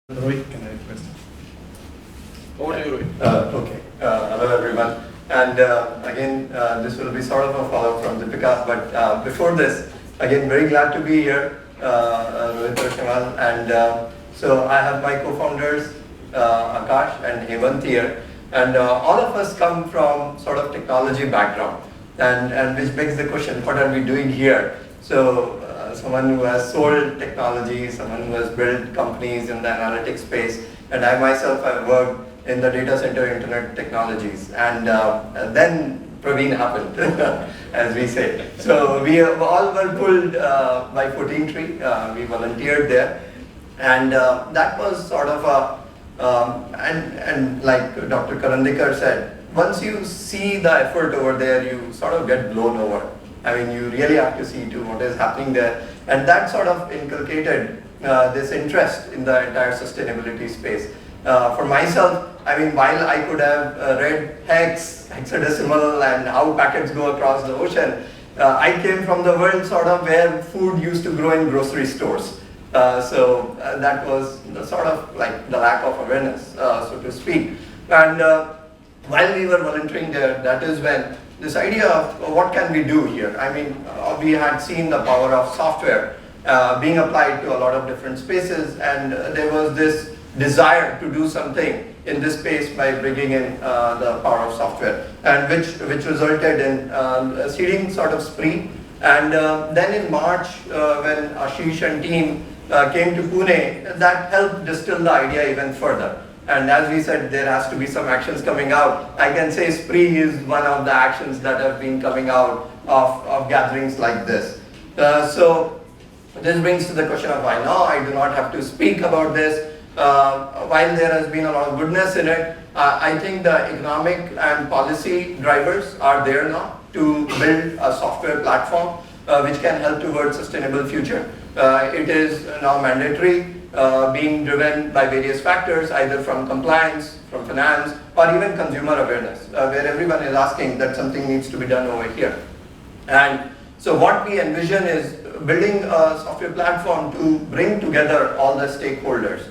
Rohit, can I request? Over to you, Rohit. Okay. Hello, everyone. And again, this will be sort of a follow-up from Deepika. But before this, again, very glad to be here, Rohit Toshniwal. And so I have my co-founders, Akash and Hemant here. And all of us come from sort of technology background. And which begs the question, what are we doing here? So someone who has sold technology, someone who has built companies in the analytics space, and I myself have worked in the data center internet technologies. And then Praveen happened, as we say. So we all were pulled by 14 Tree. We volunteered there. And that was sort of a, and like Dr. Karandikar said, once you see the effort over there, you sort of get blown over. I mean, you really have to see to what is happening there. And that sort of inculcated this interest in the entire sustainability space. For myself, I mean, while I could have read hexadecimal and how packets go across the ocean, I came from the world sort of where food used to grow in grocery stores. So that was the sort of like the lack of awareness, so to speak. And while we were volunteering there, that is when this idea of what can we do here? I mean, we had seen the power of software being applied to a lot of different spaces, and there was this desire to do something in this space by bringing in the power of software, and which resulted in seeding sort of sprih. And then in March, when Ashish and team came to Pune, that helped distill the idea even further. And as we said, there has to be some actions coming out. I can say sprih is one of the actions that have been coming out of gatherings like this. So this brings to the question of why now I do not have to speak about this. While there has been a lot of goodness in it, I think the economic and policy drivers are there now to build a software platform which can help towards sustainable future. It is now mandatory, being driven by various factors, either from compliance, from finance, or even consumer awareness, where everyone is asking that something needs to be done over here. And so what we envision is building a software platform to bring together all the stakeholders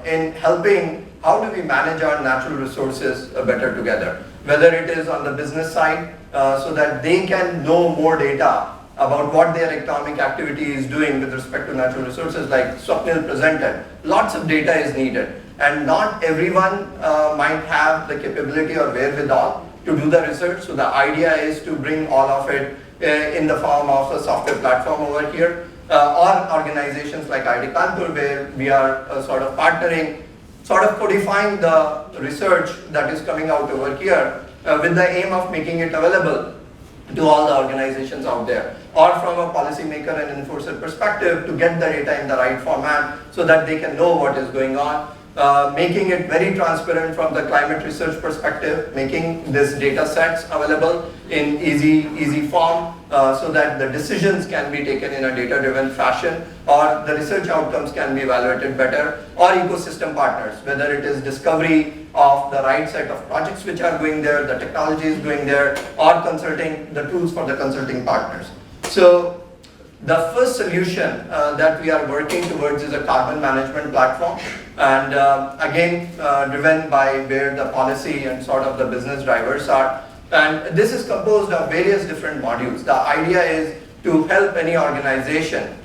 in helping how do we manage our natural resources better together, whether it is on the business side so that they can know more data about what their economic activity is doing with respect to natural resources, like Swapnil presented. Lots of data is needed, and not everyone might have the capability or wherewithal to do the research. So the idea is to bring all of it in the form of a software platform over here, or organizations like IIT Kanpur, where we are sort of partnering, sort of codifying the research that is coming out over here with the aim of making it available to all the organizations out there, or from a policymaker and enforcer perspective to get the data in the right format so that they can know what is going on, making it very transparent from the climate research perspective, making these data sets available in easy form so that the decisions can be taken in a data-driven fashion, or the research outcomes can be evaluated better, or ecosystem partners, whether it is discovery of the right set of projects which are going there, the technology is going there, or consulting, the tools for the consulting partners. So the first solution that we are working towards is a carbon management platform, and again driven by where the policy and sort of the business drivers are. And this is composed of various different modules. The idea is to help any organization,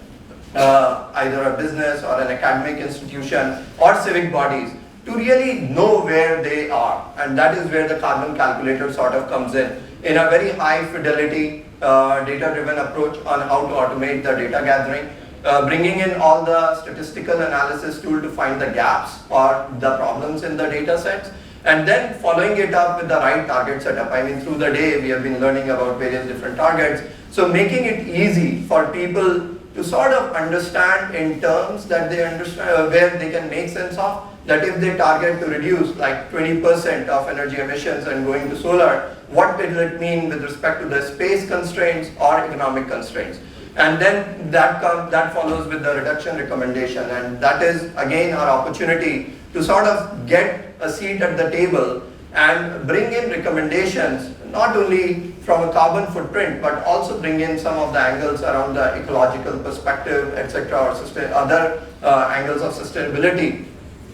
either a business or an academic institution or civic bodies, to really know where they are, and that is where the carbon calculator sort of comes in a very high fidelity data-driven approach on how to automate the data gathering, bringing in all the statistical analysis tool to find the gaps or the problems in the data sets, and then following it up with the right target setup. I mean, through the day we have been learning about various different targets, so making it easy for people to sort of understand in terms that they understand, where they can make sense of, that if they target to reduce like 20% of energy emissions and going to solar, what will it mean with respect to the space constraints or economic constraints? And then that follows with the reduction recommendation, and that is again our opportunity to sort of get a seat at the table and bring in recommendations, not only from a carbon footprint, but also bring in some of the angles around the ecological perspective, etc., or other angles of sustainability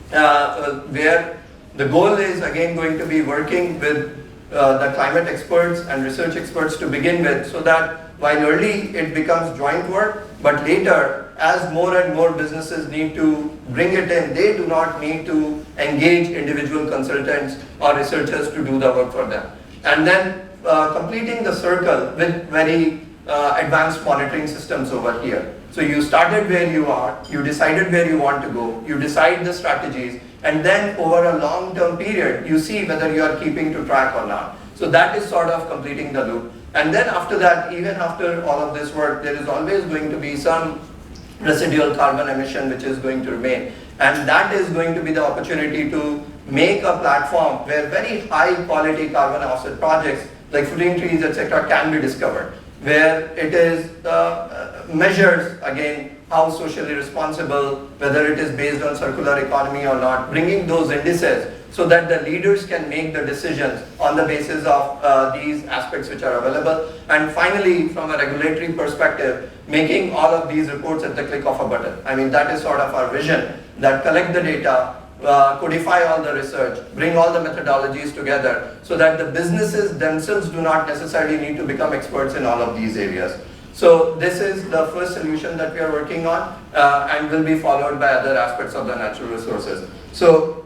where the goal is again going to be working with the climate experts and research experts to begin with, so that while early it becomes joint work, but later as more and more businesses need to bring it in, they do not need to engage individual consultants or researchers to do the work for them. And then completing the circle with very advanced monitoring systems over here. So you started where you are, you decided where you want to go, you decide the strategies, and then over a long-term period, you see whether you are keeping to track or not. So that is sort of completing the loop. And then after that, even after all of this work, there is always going to be some residual carbon emission which is going to remain. And that is going to be the opportunity to make a platform where very high quality carbon offset projects like fruiting trees, etc. can be discovered, where it is measures again how socially responsible, whether it is based on circular economy or not, bringing those indices so that the leaders can make the decisions on the basis of these aspects which are available. And finally, from a regulatory perspective, making all of these reports at the click of a button. I mean, that is sort of our vision, that collect the data, codify all the research, bring all the methodologies together so that the businesses themselves do not necessarily need to become experts in all of these areas. So this is the first solution that we are working on and will be followed by other aspects of the natural resources. So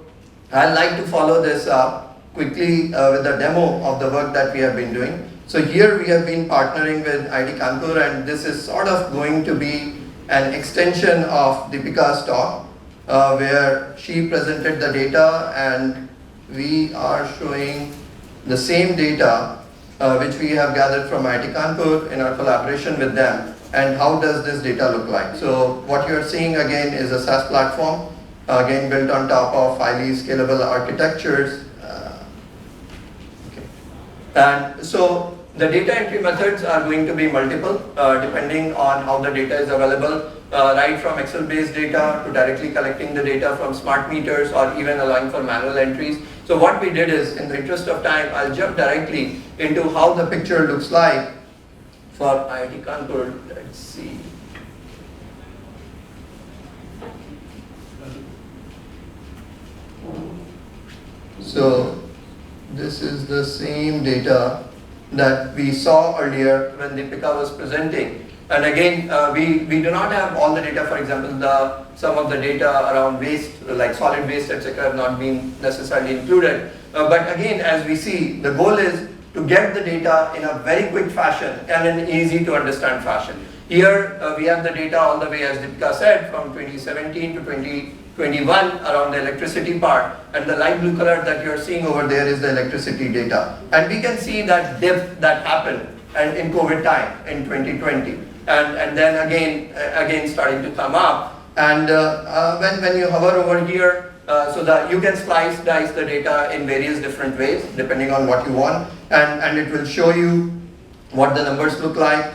I'd like to follow this up quickly with the demo of the work that we have been doing. So here we have been partnering with IIT Kanpur, and this is sort of going to be an extension of Deepika's talk. Where she presented the data, and we are showing the same data which we have gathered from IIT Kanpur in our collaboration with them, and how does this data look like. So what you are seeing again is a SaaS platform, again built on top of highly scalable architectures. And so the data entry methods are going to be multiple depending on how the data is available. Right from Excel-based data to directly collecting the data from smart meters, or even allowing for manual entries. So what we did is, in the interest of time, I'll jump directly into how the picture looks like for IIT Kanpur. Let's see. So this is the same data that we saw earlier when Deepika was presenting. And again, we do not have all the data. For example, some of the data around waste, like solid waste, etc., have not been necessarily included. But again, as we see, the goal is to get the data in a very quick fashion and an easy to understand fashion. Here we have the data all the way, as Deepika said, from 2017 to 2021 around the electricity part, and the light blue color that you're seeing over there is the electricity data. And we can see that dip that happened and in COVID time in 2020. And then again starting to come up. And when you hover over here, so that you can slice, dice the data in various different ways, depending on what you want, and it will show you what the numbers look like.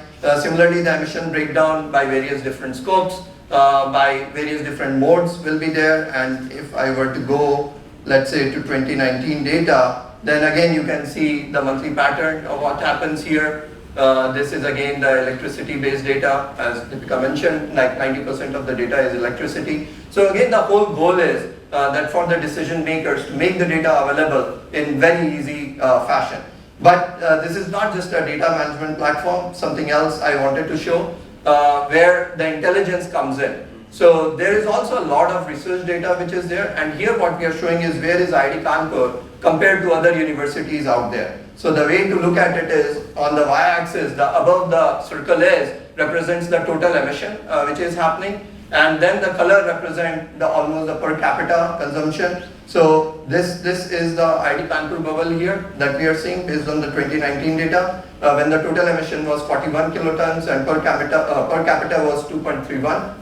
Similarly, the emission breakdown by various different scopes, by various different modes will be there. And if I were to go, let's say, to 2019 data, then again you can see the monthly pattern of what happens here. This is again the electricity based data, as Deepika mentioned, like 90% of the data is electricity. So again, the whole goal is that for the decision makers to make the data available in very easy fashion. But this is not just a data management platform, something else I wanted to show where the intelligence comes in. So there is also a lot of research data which is there, and here what we are showing is where is IIT Kanpur compared to other universities out there. So the way to look at it is, on the y-axis, the above the circle is represents the total emission which is happening, and then the color represents the almost the per capita consumption. So this is the IIT Kanpur bubble here that we are seeing based on the 2019 data, when the total emission was 41 kilotons and per capita was 2.31.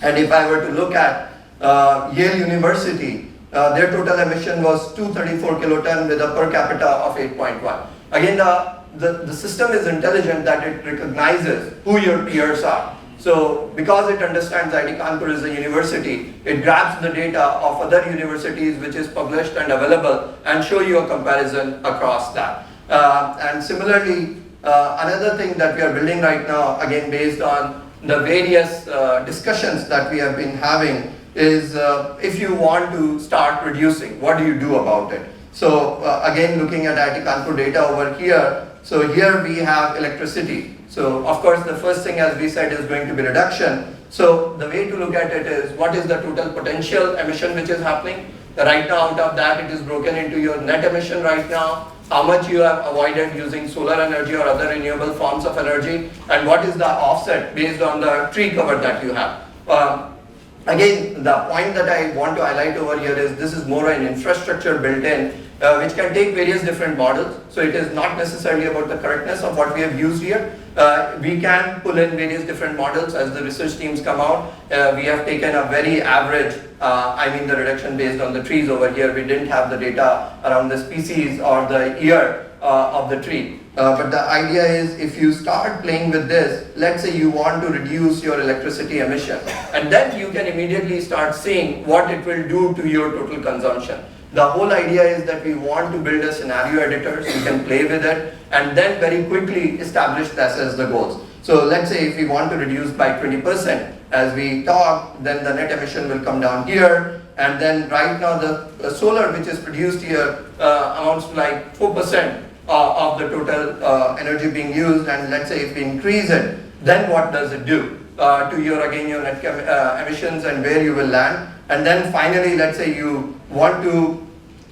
And if I were to look at Yale University, their total emission was 234 kiloton with a per capita of 8.1. Again, the system is intelligent that it recognizes who your peers are. So because it understands IIT Kanpur is a university, it grabs the data of other universities which is published and available and show you a comparison across that. And similarly, another thing that we are building right now, again based on the various discussions that we have been having is if you want to start reducing, what do you do about it? So again, looking at IIT Kanpur data over here, so here we have electricity. So of course the first thing, as we said, is going to be reduction. So the way to look at it is, what is the total potential emission which is happening? Right now, out of that, it is broken into your net emission right now, how much you have avoided using solar energy or other renewable forms of energy, and what is the offset based on the tree cover that you have. Again, the point that I want to highlight over here is, this is more an infrastructure built in, which can take various different models. So it is not necessarily about the correctness of what we have used here. We can pull in various different models as the research teams come out. We have taken a very average, the reduction based on the trees over here. We didn't have the data around the species or the year of the tree. But the idea is, if you start playing with this, let's say you want to reduce your electricity emission, and then you can immediately start seeing what it will do to your total consumption. The whole idea is that we want to build a scenario editor so you can play with it, and then very quickly establish this as the goals. So let's say if we want to reduce by 20% as we talk, then the net emission will come down here, and then right now the solar which is produced here amounts to like 4% of the total energy being used, and let's say if we increase it, then what does it do to your, again, your net emissions and where you will land. And then finally, let's say you want to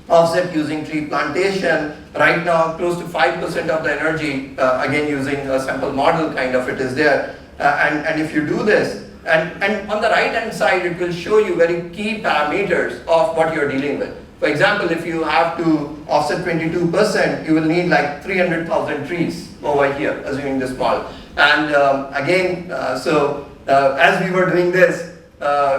offset using tree plantation. Right now, close to 5% of the energy, again using a sample model kind of, it is there. And if you do this, and on the right hand side, it will show you very key parameters of what you're dealing with. For example, if you have to offset 22%, you will need like 300,000 trees over here, assuming this model. And as we were doing this,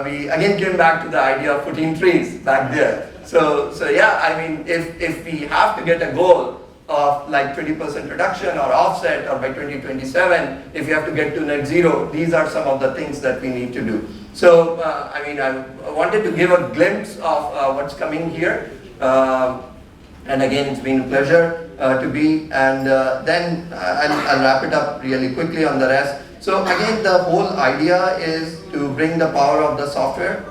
we again came back to the idea of 14 trees back there. So yeah, I mean, if we have to get a goal of like 20% reduction or offset, or by 2027, if you have to get to net zero, these are some of the things that we need to do. So, I wanted to give a glimpse of what's coming here. And again, it's been a pleasure to be, and then I'll wrap it up really quickly on the rest. So again, the whole idea is to bring the power of the software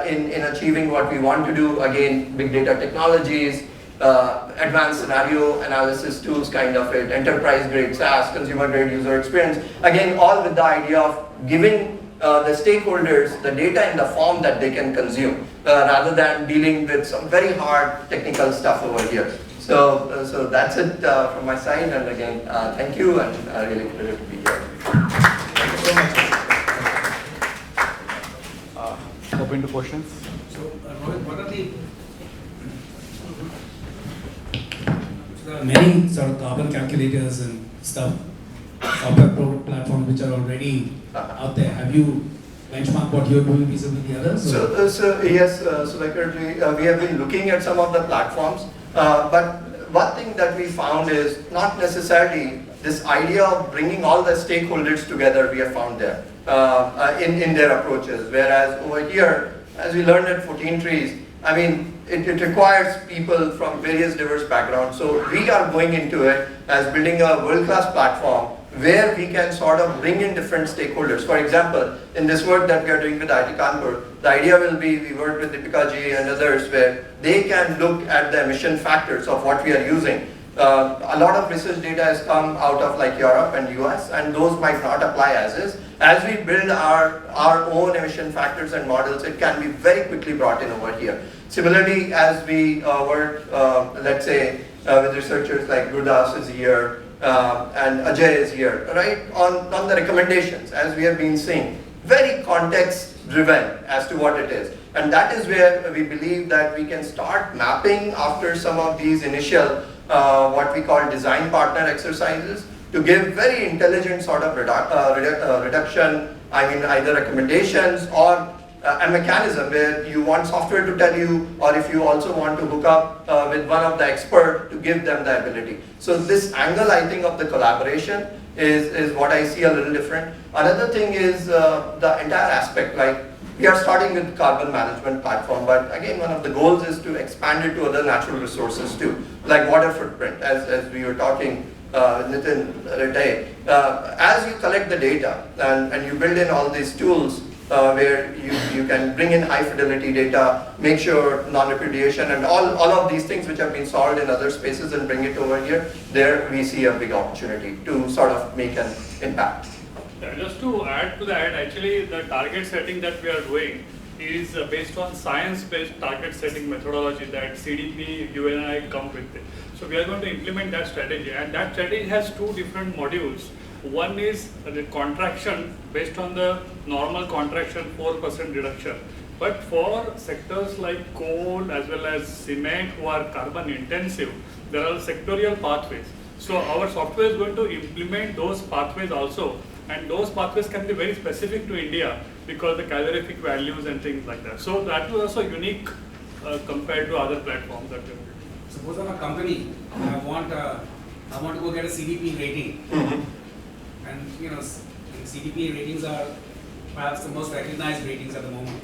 in achieving what we want to do. Again, big data technologies, advanced scenario analysis tools, kind of it, enterprise grade SaaS, consumer grade user experience. Again, all with the idea of giving the stakeholders the data in the form that they can consume, rather than dealing with some very hard technical stuff over here. So that's it from my side, and again, thank you, and really pleasure to be here. Thank you so much. Open to questions. So, Rohit, what are the there are many sort of carbon calculators and stuff, software platforms which are already out there. Have you benchmarked what you're doing vis-a-vis the others? Yes, we have been looking at some of the platforms, but one thing that we found is not necessarily this idea of bringing all the stakeholders together we have found there in their approaches. Whereas over here, as we learned at 14 Trees, I mean, it requires people from various diverse backgrounds. So we are going into it as building a world-class platform where we can sort of bring in different stakeholders. For example, in this work that we are doing with IIT Kanpur, the idea will be, we work with Deepika ji and others, where they can look at the emission factors of what we are using. A lot of research data has come out of like Europe and US, and those might not apply as is. As we build our own emission factors and models, it can be very quickly brought in over here. Similarly, as we work, let's say, with researchers like Gurdas is here, and Ajay is here, right, on the recommendations, as we have been seeing, very context driven as to what it is. And that is where we believe that we can start mapping after some of these initial, what we call design partner exercises, to give very intelligent sort of reduction, I mean either recommendations or a mechanism where you want software to tell you, or if you also want to hook up with one of the expert to give them the ability. So this angle, I think, of the collaboration is what I see a little different. Another thing is the entire aspect, like we are starting with carbon management platform, but again, one of the goals is to expand it to other natural resources too, like water footprint, as we were talking, Nitin, Rete. As you collect the data and you build in all these tools, where you can bring in high fidelity data, make sure non-repudiation and all of these things which have been solved in other spaces and bring it over here, there we see a big opportunity to sort of make an impact. Yeah, just to add to that, actually the target setting that we are doing is based on science-based target setting methodology that CDP, you and I come with it. So we are going to implement that strategy, and that strategy has two different modules. One is the contraction based on the normal contraction 4% reduction. But for sectors like coal as well as cement who are carbon intensive, there are sectorial pathways. So our software is going to implement those pathways also, and those pathways can be very specific to India because the calorific values and things like that. So that was also unique compared to other platforms that we have. Suppose I'm a company, I want to go get a CDP rating. And you know, CDP ratings are perhaps the most recognized ratings at the moment.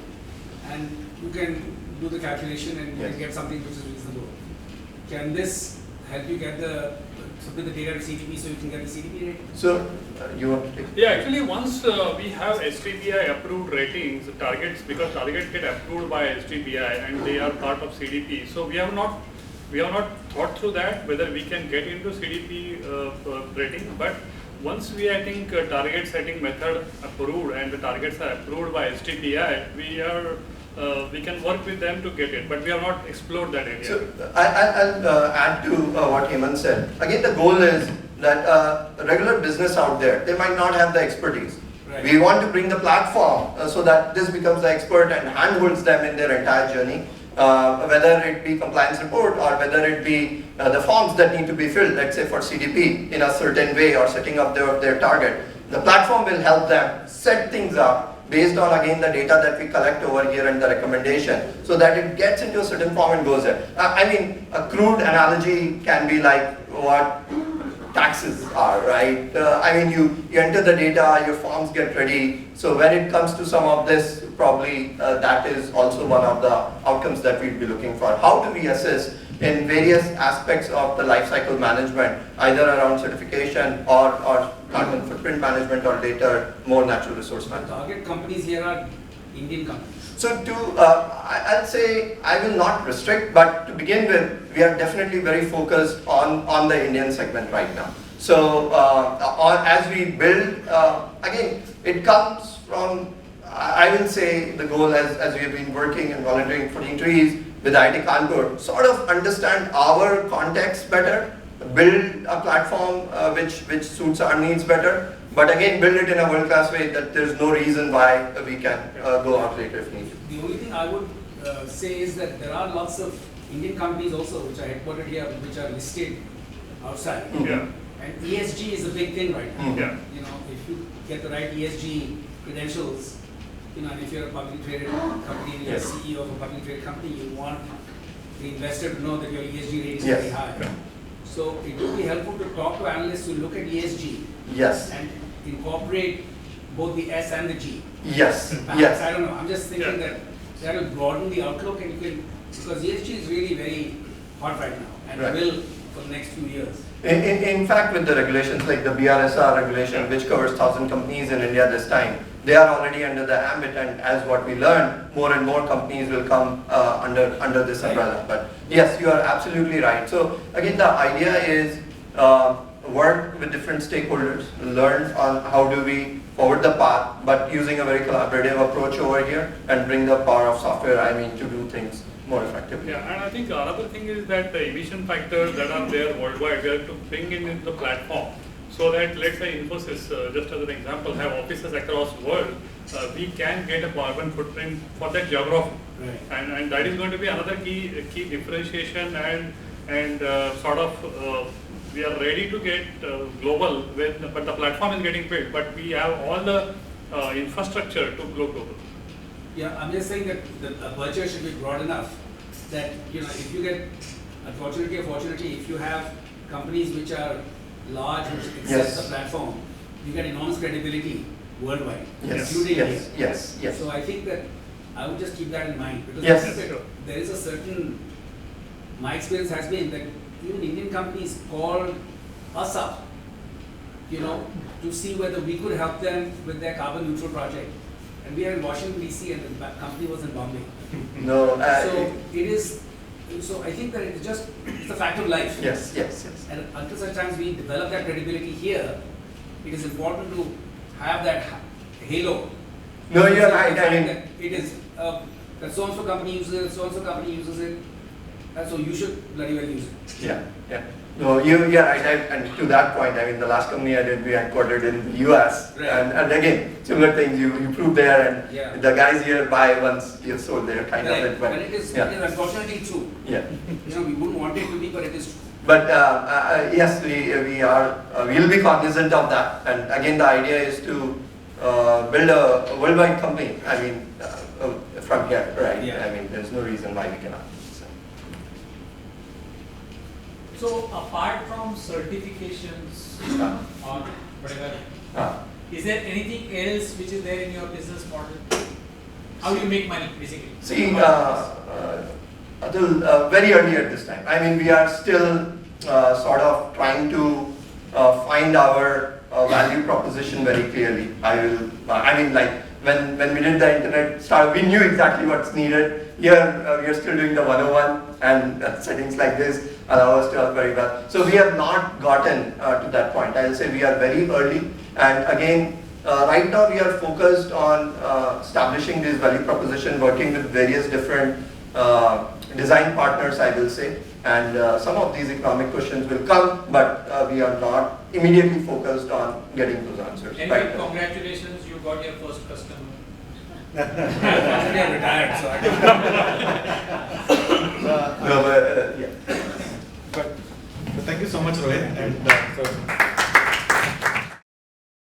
And you can do the calculation and you can get something which is reasonable. Can this help you get submit the data to CDP so you can get the CDP rating? So you want to take? Yeah, actually once we have STBI approved ratings, targets, because targets get approved by STBI and they are part of CDP. So we have not thought through that whether we can get into CDP rating, but once we, I think, target setting method approved and the targets are approved by STBI, we can work with them to get it, but we have not explored that area. So I'll add to what Hemant said. Again, the goal is that a regular business out there, they might not have the expertise. Right. We want to bring the platform so that this becomes the expert and handholds them in their entire journey. Whether it be compliance report or whether it be the forms that need to be filled, let's say for CDP in a certain way or setting up their target. The platform will help them set things up based on again the data that we collect over here and the recommendation so that it gets into a certain form and goes there. I mean, a crude analogy can be like what taxes are, right? I mean, you enter the data, your forms get ready. So when it comes to some of this, probably that is also one of the outcomes that we'd be looking for. How do we assess in various aspects of the life cycle management, either around certification or carbon footprint management or later more natural resource management? Target companies here are Indian companies. So I'll say I will not restrict, but to begin with, we are definitely very focused on the Indian segment right now. So as we build, again, it comes from, I will say the goal as we have been working and volunteering, putting trees with IIT Kanpur, sort of understand our context better, build a platform which suits our needs better, but again build it in a world-class way that there's no reason why we can go out later if needed. The only thing I would say is that there are lots of Indian companies also which are headquartered here, which are listed outside. Yeah. And ESG is a big thing right now. Yeah. You know, if you get the right ESG credentials, you know, and if you're a publicly traded company and you're a CEO of a publicly traded company, you want the investor to know that your ESG rating is very high. Yeah. So it would be helpful to talk to analysts who look at ESG and incorporate both the S and the G. Yes. Perhaps, I don't know. I'm just thinking that will broaden the outlook, and you can, because ESG is really very hot right now and will for the next few years. In fact, with the regulations like the BRSR regulation, which covers 1,000 companies in India this time, they are already under the ambit, and as what we learn, more and more companies will come under this umbrella. But yes, you are absolutely right. So again, the idea is work with different stakeholders, learn on how do we forward the path, but using a very collaborative approach over here and bring the power of software, to do things more effectively. Yeah, and I think another thing is that the emission factors that are there worldwide, we have to bring into the platform. So that, let's say Infosys, just as an example, have offices across the world, we can get a carbon footprint for that geography. Right. And that is going to be another key differentiation and sort of we are ready to get global, but the platform is getting built, but we have all the infrastructure to go global. Yeah, I'm just saying that the aperture should be broad enough that, you know, if you get, unfortunately or fortunately, if you have companies which are large, which accept the platform, you get enormous credibility worldwide, including India. Yes. So I think that I would just keep that in mind, because I think that there is a certain, my experience has been that even Indian companies called us up, you know, to see whether we could help them with their carbon neutral project. and we are in Washington DC, and the company was in Bombay. No. So it is. So I think that it's a fact of life. Yes. And until such times we develop that credibility here, it is important to have that halo. No, you're So right. the I fact mean, that it is that so and so company uses it, so and so company uses it, and so you should bloody well use it. yeah. No, you're right. And to that point, I mean, the last company I did, we headquartered in the US. Right. And again, similar things, you prove there, and Yeah. the guys here buy once you're sold there, kind Right. of it. But, And it is unfortunately true. Yeah. You know, we wouldn't want it to be, but it is true. But yes, we'll be cognizant of that. And again, the idea is to build a worldwide company. I mean, from here, right? Yeah. I mean, there's no reason why we cannot. So apart from certifications or whatever, is there anything else which is there in your business model? How do you make money basically? See, Atul, very early at this time. I mean, we are still sort of trying to find our value proposition very clearly. I mean, like when we did the internet start, we knew exactly what's needed. Here, we are still doing the 101, and settings like this allow us to help very well. So we have not gotten to that point. I'll say we are very early, and again, right now we are focused on establishing this value proposition, working with various different design partners, I will say, and some of these economic questions will come, but we are not immediately focused on getting those answers. Anyway, right now. congratulations, you got your first customer. Already I'm retired, so I don't. No, but, yeah. But thank you so much, Rohit. And so